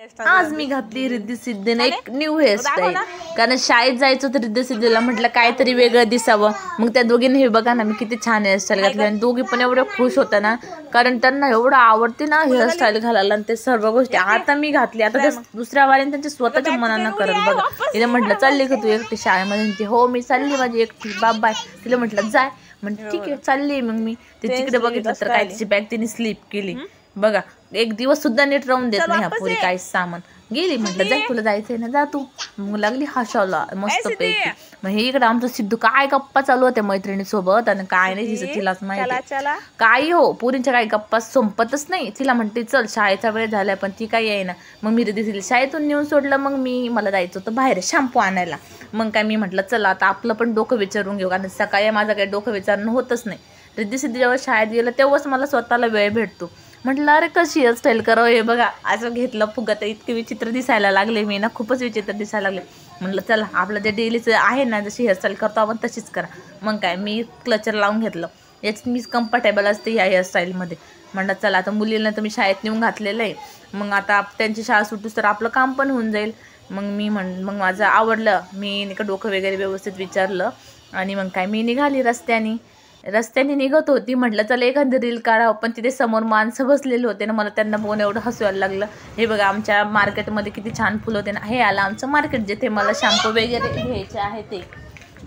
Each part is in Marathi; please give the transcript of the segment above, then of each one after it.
आज मी घातली रिद्धी सिद्धीने एक न्यू हेअरस्टाईल. कारण शाळेत जायचं तर रिद्धी सिद्धीला म्हटलं काहीतरी वेगळं दिसावं. मग त्या दोघींनी हे बघा ना मी किती छान हेअरस्टाईल घातली आणि दोघी पण एवढ्या खुश होत्या ना, कारण त्यांना एवढं आवडते ना हेअरस्टाईल घालायला आणि ते सर्व गोष्टी. आता मी घातली, आता ते दुसऱ्या वारीने त्यांच्या स्वतःच्या मनानं करत बघा. तिला म्हटलं चालली का तू एकटी शाळेमध्ये? ती हो मी चालली माझी एकटी बाय. तिला म्हटलं जाय, म्हणजे ठीक आहे चालली. मग मी ते तिकडे बघितलं तर काय तिची बॅग तिने स्लिप केली बघा. एक दिवस सुद्धा नीट राहून देत नाही ह्या पुरी काही सामान. गेली, म्हटलं जाय तुला जायचंय ना जा तू. मग लागली हसावला मस्त पैकी. मग हे इकडे आमचं सिद्धू काय गप्पा चालू होत्या मैत्रिणीसोबत आणि काय नाही तिचं तिलाच माहिती. काही हो पुरींच्या काही गप्पा संपतच नाही. तिला म्हणते चल शाळेचा वेळ झालाय पण ती काही येईना. मग मी रिद्धी शाळेतून नेऊन सोडलं. मग मला जायचं होतं बाहेर शॅम्पू आणायला. मग काय मी म्हटलं चला आता आपलं पण डोकं विचारून घेऊ, कारण सकाळी माझं काही डोकं विचारणं होतच नाही. रिद्धी जेव्हा शाळेत गेलं तेव्हाच मला स्वतःला वेळ भेटतो. म्हटलं अरे कशी हेअरस्टाईल करावं हे बघा. असं घेतलं फुगत इतके विचित्र दिसायला लागले मी ना, खूपच विचित्र दिसायला लागले. म्हटलं चला आपलं जे डेलीचं आहे ना, जशी हेअरस्टाईल करतो आपण तशीच करा. मग काय मी क्लचर लावून घेतलं. याच्यात मीच कम्फर्टेबल असते या हेअरस्टाईलमध्ये. म्हटलं चला आता मुलींना तर मी शाळेत नेऊन घातलेलं आहे. मग आता त्यांची शाळा सुटूस तर आपलं काम पण होऊन जाईल. मग माझं आवडलं. मी नाही का डोकं वगैरे व्यवस्थित विचारलं आणि मग काय मी निघाली रस्त्याने निघत होती. म्हटलं चला एखादी रील काढावं, पण तिथे समोर माणसं बसलेले होते ना, मला त्यांना बघून एवढं हसू यायला लागलं. हे बघा आमच्या मार्केटमध्ये किती छान फुलं होते ना. हे आलं आमचं मार्केट जिथे मला शॅम्पू वगैरे घ्यायचे आहे ते.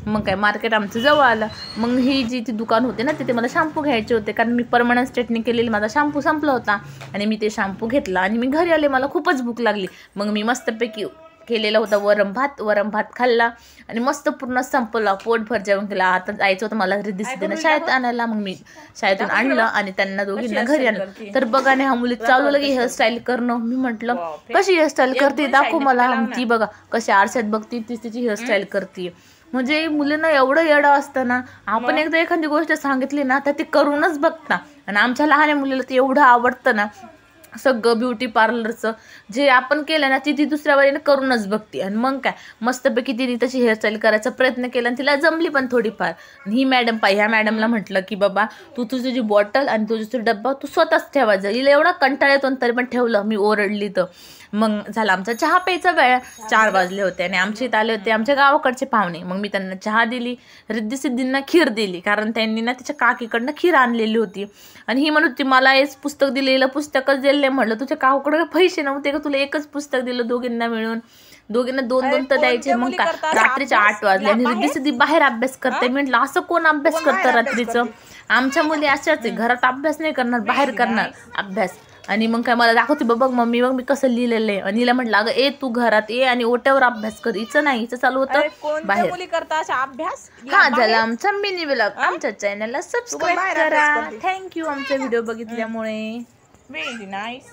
मग काय मार्केट आमचं जवळ आलं. मग ही जी ती दुकान होते ना तिथे मला शॅम्पू घ्यायचे होते, कारण मी परमनंट स्ट्रेटनिंग केलेली माझा शॅम्पू संपला होता आणि मी ते शॅम्पू घेतला आणि मी घरी आले. मला खूपच भूक लागली. मग मी मस्तपैकी केलेला होता वरण भात खाल्ला आणि मस्त पूर्ण संपला, पोटभर जेवण केलं. आता जायचं होतं मला रिद्धी सिद्धीने शाळेत आणायला. मग मी शाळेतून आणलं आणि त्यांना दोघींना घरी आणलं. तर बघा ना ह्या मुली चालू लगे हेअरस्टाईल करणं. मी म्हटलं कशी हेअरस्टाईल करते दाखव मला. ती बघा कशी आरशात बघते तीच तिची हेअरस्टाईल करते. म्हणजे मुलींना एवढं येडं असतं ना, आपण एकदा एखादी गोष्ट सांगितली ना तर ते करूनच बघता. आणि आमच्या लहान मुलीला ते एवढं आवडतं ना सगळं ब्युटी पार्लरचं जे आपण केलं ना ती दुसऱ्या वेळेने करूनच बघते. आणि मग काय मस्तपैकी तिने तशी हेअरस्टाईल करायचा प्रयत्न केला आणि तिला जमली पण थोडीफार. ही मॅडम ह्या मॅडमला म्हटलं की बाबा तू तुझी बॉटल आणि तुझा डब्बा तू स्वतःच ठेवायचा. हिला एवढा कंटाळा येतो तरी पण ठेवलं. मी ओरडली तर मग झाला आमचा चहा प्यायचा वेळ. 4 वाजले होते आणि आमच्या इथं आले होते आमच्या गावाकडचे पाहुणे. मग मी त्यांना चहा दिली. रिद्धी सिद्धींना खीर दिली, कारण त्यांनी ना तिच्या काकीकडनं खीर आणलेली होती. आणि ही म्हणत होती मला हेच पुस्तक दिलेलं पुस्तकच दिले. म्हटलं तुझ्या काकूकडे पैसे नव्हते का, तुला एकच पुस्तक दिलं दोघींना मिळून. दोघींना 2-2 तर द्यायचे. मग का रात्रीच्या 8 वाजले आणि रिद्धी सिद्धी बाहेर अभ्यास करते. म्हटलं असं कोण अभ्यास करतं रात्रीचं? आमच्या मुली अशाच आहे, घरात अभ्यास नाही करणार बाहेर करणार अभ्यास. आणि मग काय मला दाखवते बघ मम्मी मग मी कसं लिहिलेलं आहे. आणि हिला म्हटलं अगं तू घरात ये आणि ओट्यावर अभ्यास कर. हिचं नाही, हिचं चालू होतं बाहेर अभ्यास. हा झाला आमचा मिनी व्लॉग. आमच्या चॅनलला सबस्क्राईब करा. थँक्यू आमचा व्हिडिओ बघितल्यामुळे. Very nice.